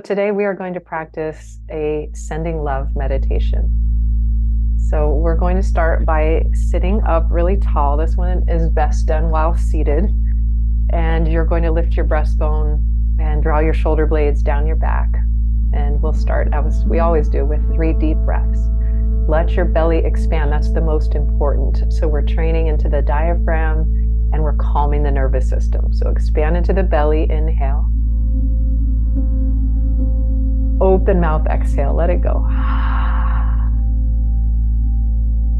today we are going to practice a sending love meditation. So we're going to start by sitting up really tall. This one is best done while seated. And you're going to lift your breastbone and draw your shoulder blades down your back. And we'll start, as we always do, with 3 deep breaths. Let your belly expand. That's the most important. So we're training into the diaphragm and we're calming the nervous system. So expand into the belly, inhale. Open mouth, exhale, let it go.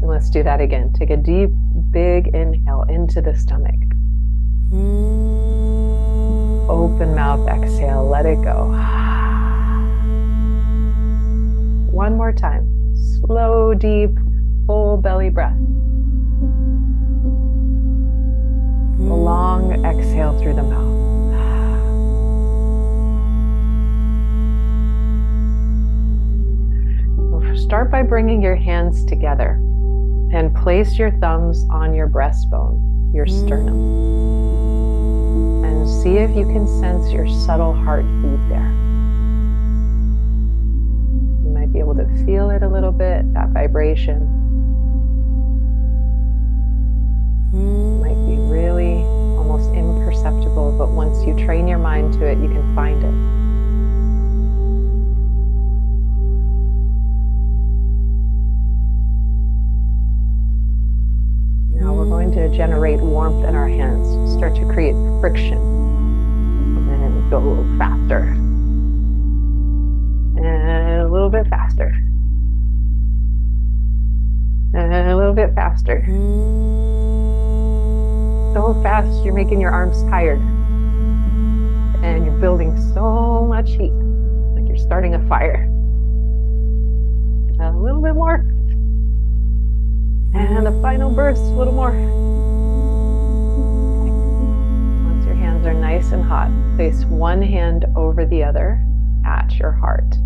And let's do that again. Take a deep, big inhale into the stomach. Open mouth, exhale, let it go. One more time. Slow, deep, full belly breath. A long exhale through the mouth. Start by bringing your hands together and place your thumbs on your breastbone, your sternum. And see if you can sense your subtle heartbeat there. You might be able to feel it a little bit, that vibration. It might be really almost imperceptible, but once you train your mind to it, you can find it. Now we're going to generate warmth in our hands, start to create friction, and go a little faster, and a little bit faster, and a little bit faster. So fast you're making your arms tired, and you're building so much heat, like you're starting a fire. A little bit more. And the final burst, a little more. Once your hands are nice and hot, place one hand over the other at your heart.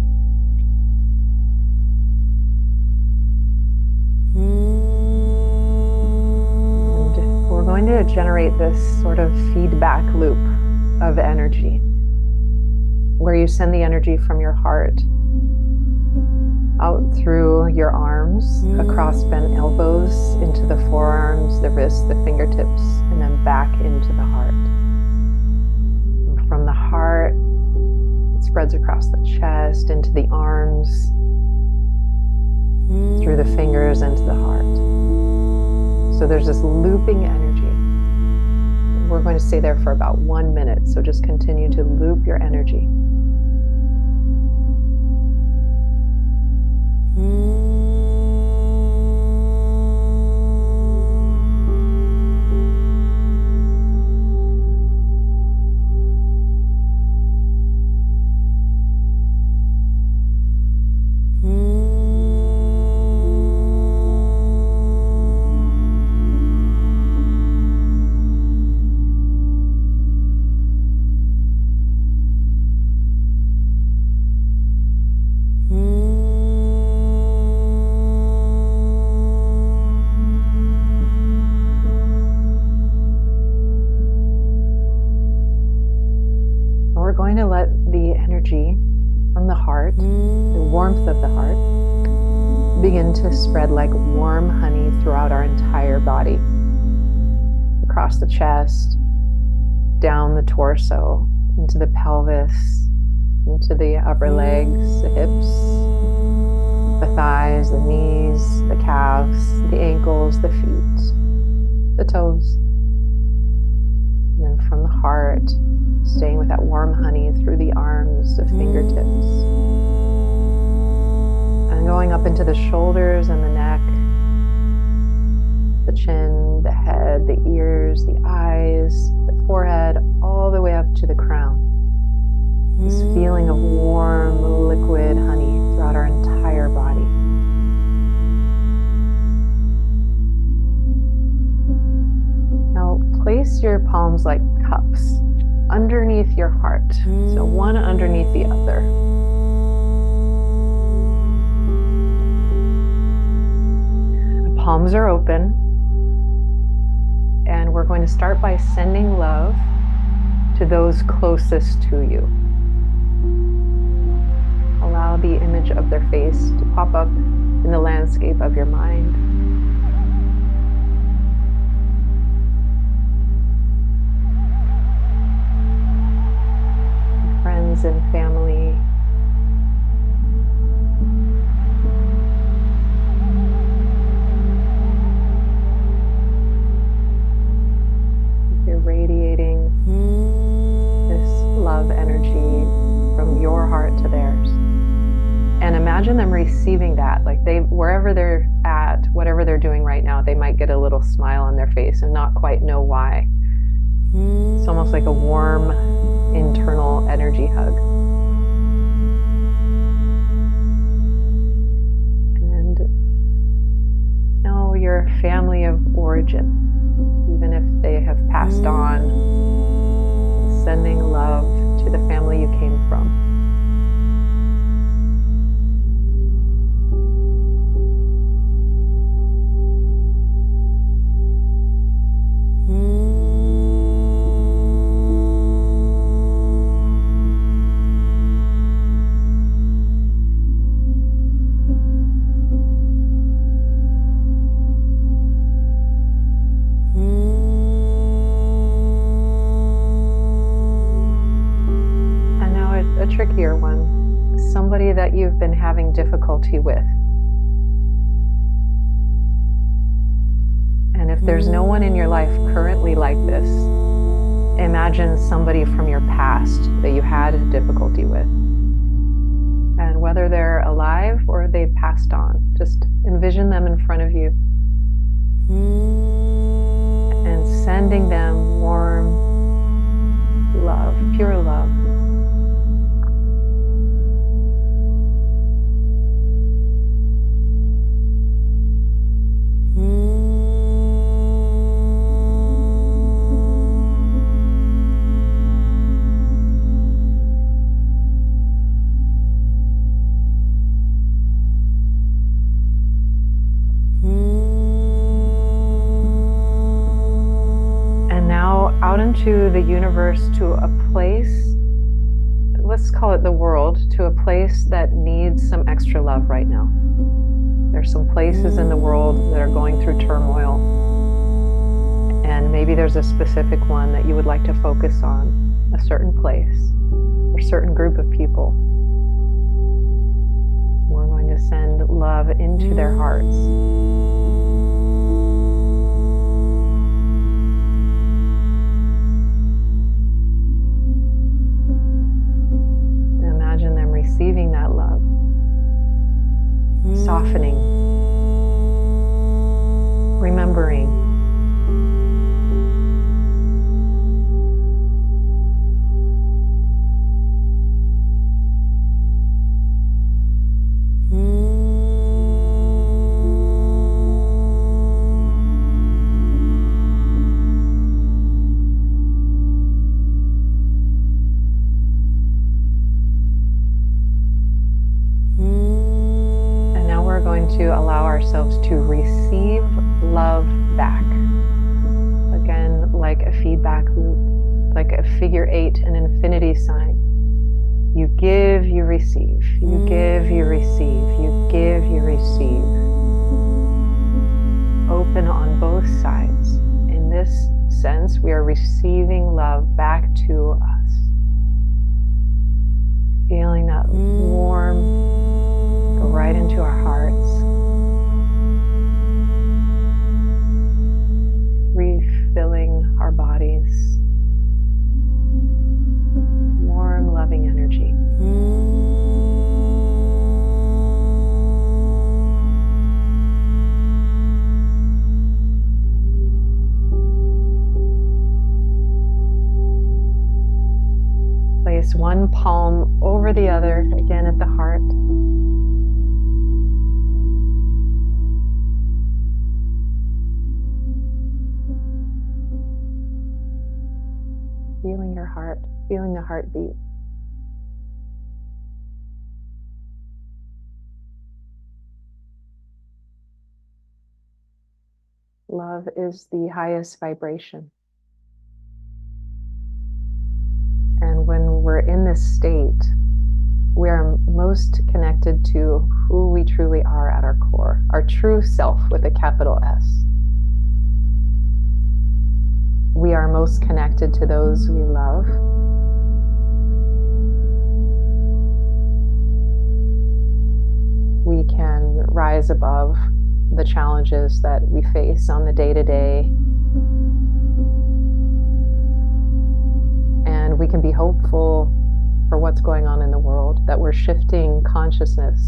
And we're going to generate this sort of feedback loop of energy, where you send the energy from your heart out through your arms, across bent elbows, into the forearms, the wrists, the fingertips, and then back into the heart. And from the heart, it spreads across the chest, into the arms, through the fingers, into the heart. So there's this looping energy. And we're going to stay there for about 1 minute, so just continue to loop your energy. We're going to let the energy from the heart, the warmth of the heart, begin to spread like warm honey throughout our entire body. Across the chest, down the torso, into the pelvis, into the upper legs, the hips, the thighs, the knees, the calves, the ankles, the feet, the toes. And then from the heart, staying with that warm honey through the arms, the fingertips, and going up into the shoulders and the neck, the chin, the head, the ears, the eyes, the forehead, all the way up to the crown. This feeling of warm, liquid honey throughout our entire body. Now place your palms like cups underneath your heart, so one underneath the other. The palms are open, and we're going to start by sending love to those closest to you. the image of their face to pop up in the landscape of your mind. Friends and family. You're radiating this love energy from your heart to theirs. And imagine them receiving that, like wherever they're at, whatever they're doing right now, they might get a little smile on their face and not quite know why. It's almost like a warm internal energy hug. And now your family of origin, even if they have passed on, sending love to the family you came from. A trickier one, somebody that you've been having difficulty with. And if there's no one in your life currently like this, imagine somebody from your past that you had difficulty with. And whether they're alive or they've passed on, just envision them in front of you and sending them warm love, pure love. Out into the universe to a place, let's call it the world, to a place that needs some extra love right now. There's some places in the world that are going through turmoil, and maybe there's a specific one that you would like to focus on, a certain place or certain group of people. We're going to send love into their hearts. Receiving that love, softening, remembering, to allow ourselves to receive love back. Again, like a feedback loop, like a figure 8, an infinity sign. You give, you receive. You give, you receive. You give, you receive. Open on both sides. In this sense, we are receiving love back to us. Feeling that warm go right into our hearts. Refilling our bodies. Warm, loving energy. Place one palm over the other, again at the heart. Feeling your heart, feeling the heartbeat. Love is the highest vibration. And when we're in this state, we are most most connected to who we truly are at our core, our true self with a capital S. We are most connected to those we love. We can rise above the challenges that we face on the day-to-day. And we can be hopeful for what's going on in the world, that we're shifting consciousness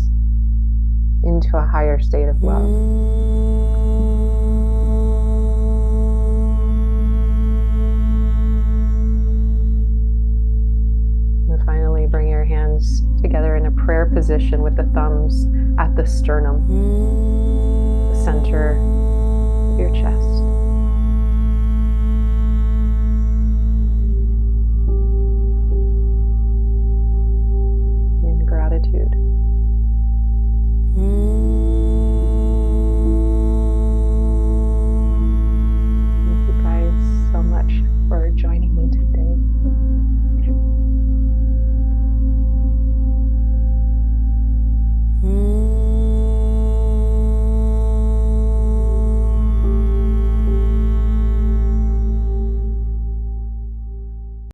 into a higher state of love. And finally, bring your hands together in a prayer position with the thumbs at the sternum, the center of your chest. In gratitude.